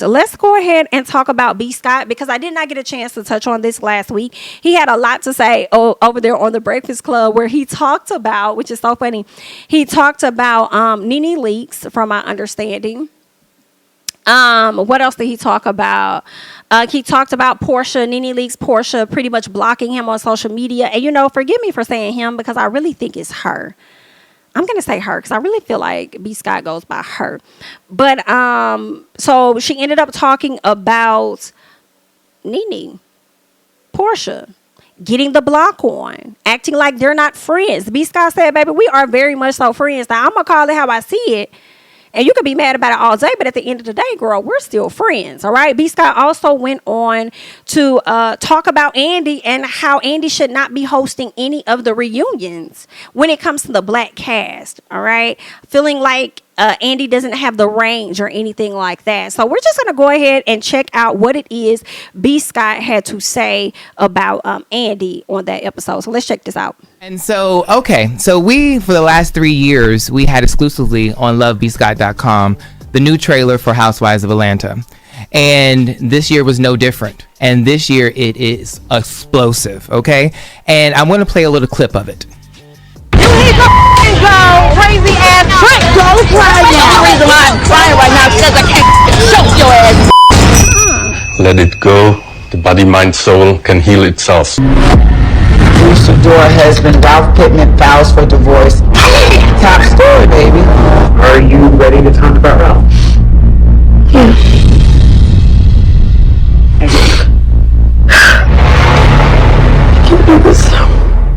So let's go ahead and talk about B. Scott, because I did not get a chance to touch on this last week. He had a lot to say over there on the Breakfast Club, where he talked about, which is so funny, he talked about Nene leaks, from my understanding. What else did he talk about? He talked about Porsha, Nene leaks, Porsha pretty much blocking him on social media. And, you know, forgive me for saying him, because I really think it's her. I'm going to say her because I really feel like B. Scott goes by her. But so she ended up talking about Nene, Porsha, getting the block on, acting like they're not friends. B. Scott said, baby, we are very much so friends. Now, I'm going to call it how I see it. And you could be mad about it all day, but at the end of the day, girl, we're still friends, all right? B. Scott also went on to talk about Andy and how Andy should not be hosting any of the reunions when it comes to the black cast, all right? Feeling like Andy doesn't have the range or anything like that. So we're just going to go ahead and check out what it is B. Scott had to say about Andy on that episode. So let's check this out. And so, okay, so we, for the last 3 years, we had exclusively on lovebscott.com the new trailer for Housewives of Atlanta. And this year was no different. And this year it is explosive, okay? And I want to play a little clip of it. Crazy ass trick, go cry now. The reason why I'm crying right now is because I can't choke your ass. Let it go. The body, mind, soul can heal itself. Sidora husband Ralph Pittman files for divorce. Top story, baby. Are you ready to talk about Ralph? Yeah. Can we do this?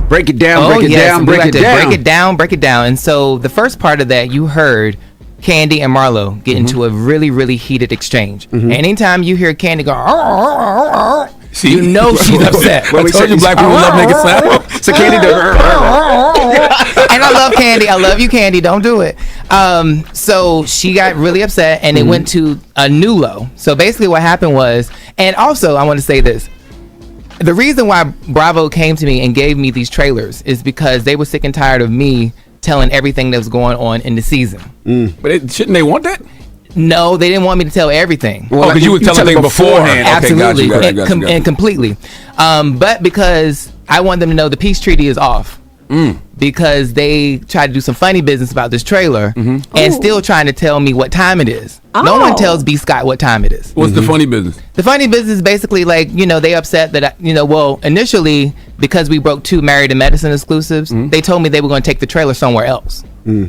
Break it down, break it down. And so the first part of that, you heard Kandi and Marlo get into a really, really heated exchange. Anytime you hear Kandi go, you know she's upset. I told you black people love making sound. So Kandi does. And I love Kandi. I love you, Kandi. Don't do it. So she got really upset, and it went to a new low. So basically what happened was, and also I want to say this, the reason why Bravo came to me and gave me these trailers is because they were sick and tired of me telling everything that was going on in the season. But shouldn't they want that? No, they didn't want me to tell everything. Well, because you were telling things beforehand. Absolutely, Okay, got you. And completely. But because I want them to know the peace treaty is off. Because they tried to do some funny business about this trailer and still trying to tell me what time it is. No one tells B. Scott what time it is. What's the funny business? The funny business is basically like, you know, they upset that, well, initially, because we broke 2 Married to Medicine exclusives, they told me they were going to take the trailer somewhere else.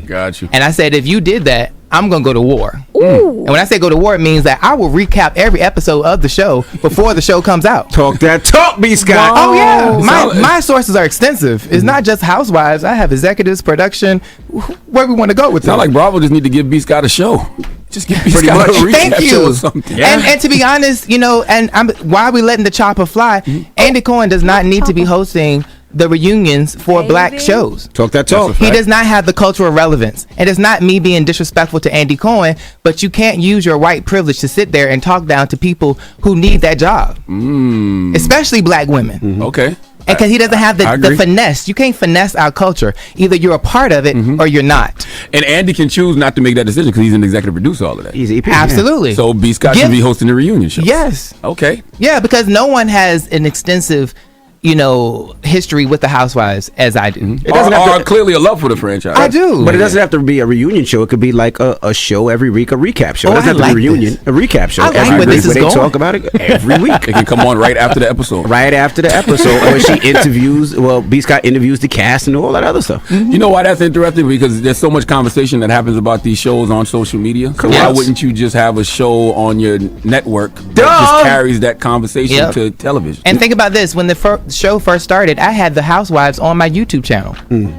Got you. And I said, if you did that, I'm going to go to war. And when I say go to war, it means that I will recap every episode of the show before the show comes out. Talk that talk, B. Scott. Oh, yeah. My sources are extensive. It's not just Housewives. I have executives, production, where we want to go with it. Sound like Bravo just need to give B. Scott a show. Just give B. Scott a recap show or something. Yeah. And to be honest, you know, why are we letting the chopper fly? Andy Cohen does not need to be hosting the reunions for black shows. Talk that talk. He does not have the cultural relevance. And it's not me being disrespectful to Andy Cohen, but you can't use your white privilege to sit there and talk down to people who need that job. Especially black women. Okay. And because he doesn't have the finesse. You can't finesse our culture. Either you're a part of it or you're not. And Andy can choose not to make that decision because he's an executive producer, all of that. He's EP. Absolutely. Yeah. So B. Scott should be hosting the reunion show. Yes. Okay. Yeah, because no one has an extensive, you know, history with the Housewives as I do. It doesn't have to, clearly a love for the franchise. I do. But it doesn't have to be a reunion show. It could be like a show every week, a recap show. It doesn't have to be a reunion, a recap show. I like every where week this is where they going. talk about it every week. It can come on right after the episode. Right after the episode. Or she interviews, B. Scott interviews the cast and all that other stuff. You know why that's interesting? Because there's so much conversation that happens about these shows on social media. So why wouldn't you just have a show on your network that just carries that conversation to television? And think about this. When the show first started, I had the Housewives on my YouTube channel.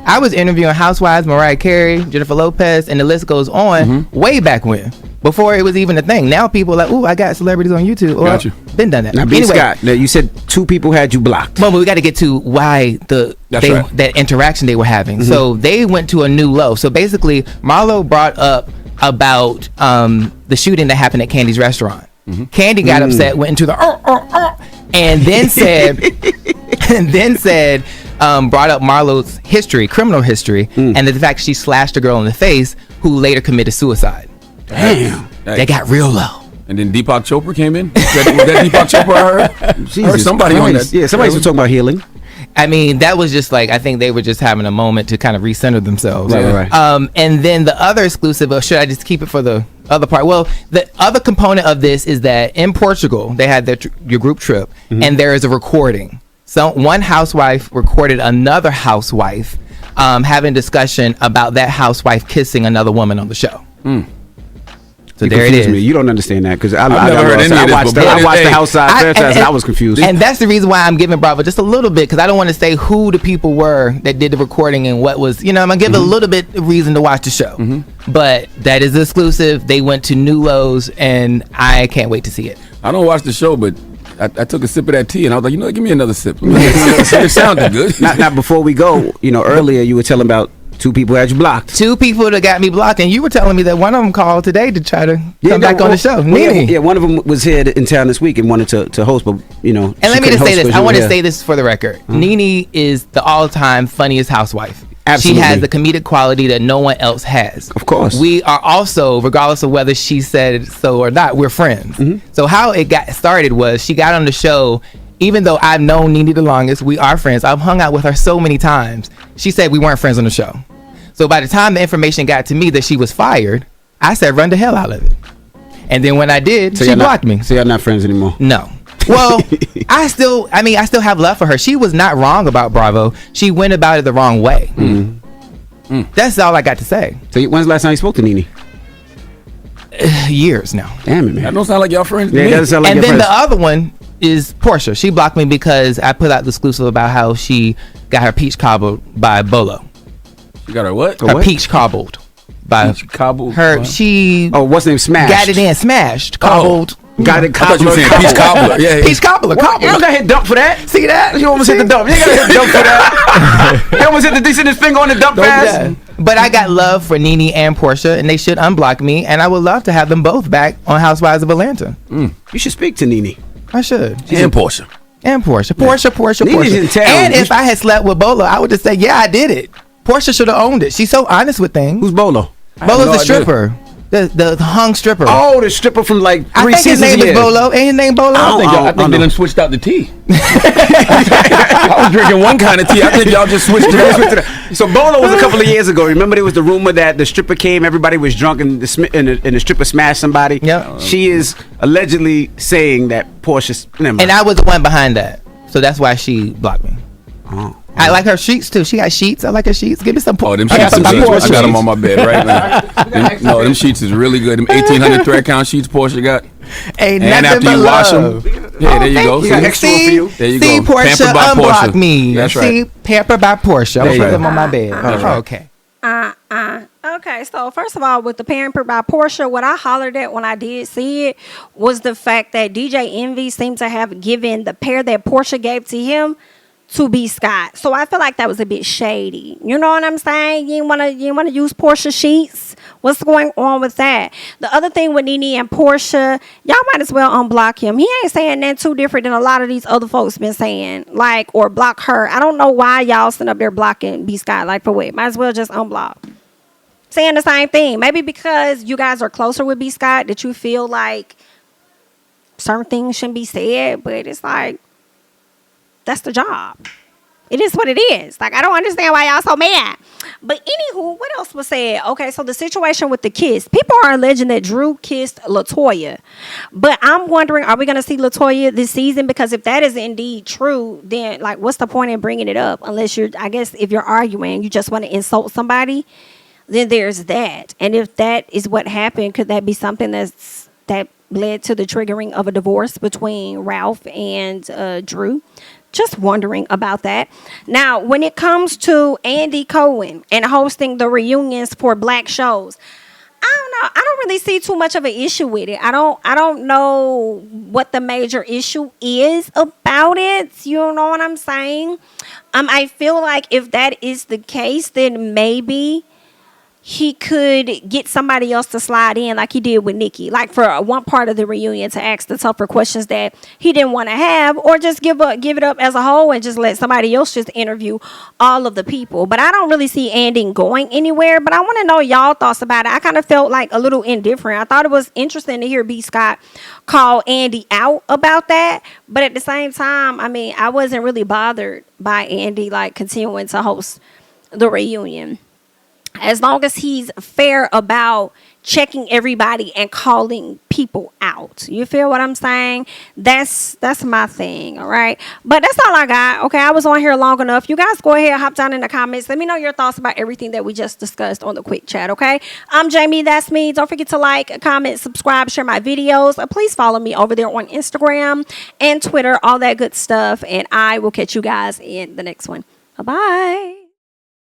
I was interviewing Housewives, Mariah Carey, Jennifer Lopez, and the list goes on way back when. Before it was even a thing. Now people are like, ooh, I got celebrities on YouTube. Or been done that. Now, B. Scott, you said 2 people had you blocked. Well, we got to get to why that interaction they were having. So they went to a new low. So basically, Marlo brought up about the shooting that happened at Candy's restaurant. Kandi got upset, went into the and then said brought up Marlo's history, criminal history, and the fact she slashed a girl in the face who later committed suicide. Damn. They got real low. And then Deepak Chopra came in. Was that Deepak Chopra I heard? I heard somebody on that. Yeah, somebody was talking about healing. I mean, that was just like, I think they were just having a moment to kind of recenter themselves. Right. And then the other exclusive, or should I just keep it for the other part? Well, the other component of this is that in Portugal, they had your group trip, and there is a recording. So one housewife recorded another housewife having discussion about that housewife kissing another woman on the show. So there it is. You don't understand that because I watched the Housewives franchise and I was confused. And that's the reason why I'm giving Bravo just a little bit, because I don't want to say who the people were that did the recording and what was, I'm gonna give a little bit of reason to watch the show. But that is exclusive. They went to New Lows and I can't wait to see it. I don't watch the show, but I took a sip of that tea and I was like, give me another sip. It sounded good. Now, before we go, earlier you were telling about 2 people had you blocked. 2 people that got me blocked, and you were telling me that one of them called today to try to come back on the show. Nene. Yeah, one of them was here in town this week and wanted to host, but And let me just say this. I want to say this for the record. Nene is the all-time funniest housewife. Absolutely. She has the comedic quality that no one else has. Of course. We are also, regardless of whether she said so or not, we're friends. So how it got started was she got on the show. Even though I've known Nene the longest, we are friends. I've hung out with her so many times. She said we weren't friends on the show. So by the time the information got to me that she was fired, I said run the hell out of it. And then when I did, she blocked me. So you're not friends anymore? No. Well, I still have love for her. She was not wrong about Bravo. She went about it the wrong way. That's all I got to say. So when's the last time you spoke to Nene? Years now. Damn it, man. That don't sound like y'all friends. Yeah, it doesn't sound like and your then friends. the other one is Porsha. She blocked me because I put out the exclusive about how she got her peach cobbled by Bolo. You got her what? Her peach cobbled by cobbled. Her. What? She. Oh, what's name? Smashed. Got it in, smashed, cobbled. Got it. I thought you were saying peach cobbler. Yeah, Peach cobbler. You don't got hit dump for that. See that? You almost hit the dump. You ain't got hit dump for that. You almost hit the decent finger on the dump pass. But I got love for Nene and Porsha, and they should unblock me. And I would love to have them both back on Housewives of Atlanta. You should speak to Nene. I should. And Porsha. And Porsha. Nene's in town. And if I had slept with Bolo, I would just say, yeah, I did it. Porsha should have owned it. She's so honest with things. Who's Bolo? Bolo's the stripper. The hung stripper. Oh, the stripper from like 3 I think his seasons. name is Bolo. Ain't his name Bolo? I think they done switched out the tea. I was drinking one kind of tea. I think y'all just switched it up. So Bolo was a couple of years ago. Remember there was the rumor that the stripper came, everybody was drunk, and the stripper smashed somebody. Yeah. She is allegedly saying that Porsche. And I was the one behind that. So that's why she blocked me. Oh. I like her sheets too. She got sheets. I like her sheets. Give me some. Oh, them sheets is good. I got them on my bed right now. Them sheets is really good. Them 1800 thread count sheets Porsha got. Ain't and nothing after but you wash love. them, there you go. You got extra for you. There you See go. Porsha Pampered by unblock Porsha. me. That's right. See Pampered by Porsha. I'm gonna put them on my bed. Okay. Okay, so first of all, with the Pampered by Porsha, what I hollered at when I did see it was the fact that DJ Envy seemed to have given the pair that Porsha gave to him to B. Scott. So I feel like that was a bit shady. You know what I'm saying? You wanna use Porsha sheets? What's going on with that? The other thing with Nene and Porsha, y'all might as well unblock him. He ain't saying that too different than a lot of these other folks been saying. Like, or block her. I don't know why y'all sitting up there blocking B. Scott. Like, for what? Might as well just unblock. Saying the same thing. Maybe because you guys are closer with B. Scott that you feel like certain things shouldn't be said, but it's like, that's the job. It is what it is. Like, I don't understand why y'all so mad. But anywho, what else was said? Okay, so the situation with the kiss. People are alleging that Drew kissed LaToya. But I'm wondering, are we going to see LaToya this season? Because if that is indeed true, then, like, what's the point in bringing it up? Unless I guess if you're arguing, you just want to insult somebody, then there's that. And if that is what happened, could that be something that led to the triggering of a divorce between Ralph and Drew? Just wondering about that. Now, when it comes to Andy Cohen and hosting the reunions for black shows, I don't know. I don't really see too much of an issue with it. I don't know what the major issue is about it. You know what I'm saying? I feel like if that is the case, then maybe he could get somebody else to slide in like he did with Nikki, like for one part of the reunion to ask the tougher questions that he didn't want to have, or just give it up as a whole and just let somebody else just interview all of the people. But I don't really see Andy going anywhere, but I want to know y'all thoughts about it. I kind of felt like a little indifferent. I thought it was interesting to hear B. Scott call Andy out about that, but at the same time, I mean, I wasn't really bothered by Andy like continuing to host the reunion. As long as he's fair about checking everybody and calling people out. You feel what I'm saying? That's my thing, all right? But that's all I got, okay? I was on here long enough. You guys go ahead, hop down in the comments. Let me know your thoughts about everything that we just discussed on the quick chat, okay? I'm Jamie, that's me. Don't forget to like, comment, subscribe, share my videos. Please follow me over there on Instagram and Twitter, all that good stuff. And I will catch you guys in the next one. Bye-bye.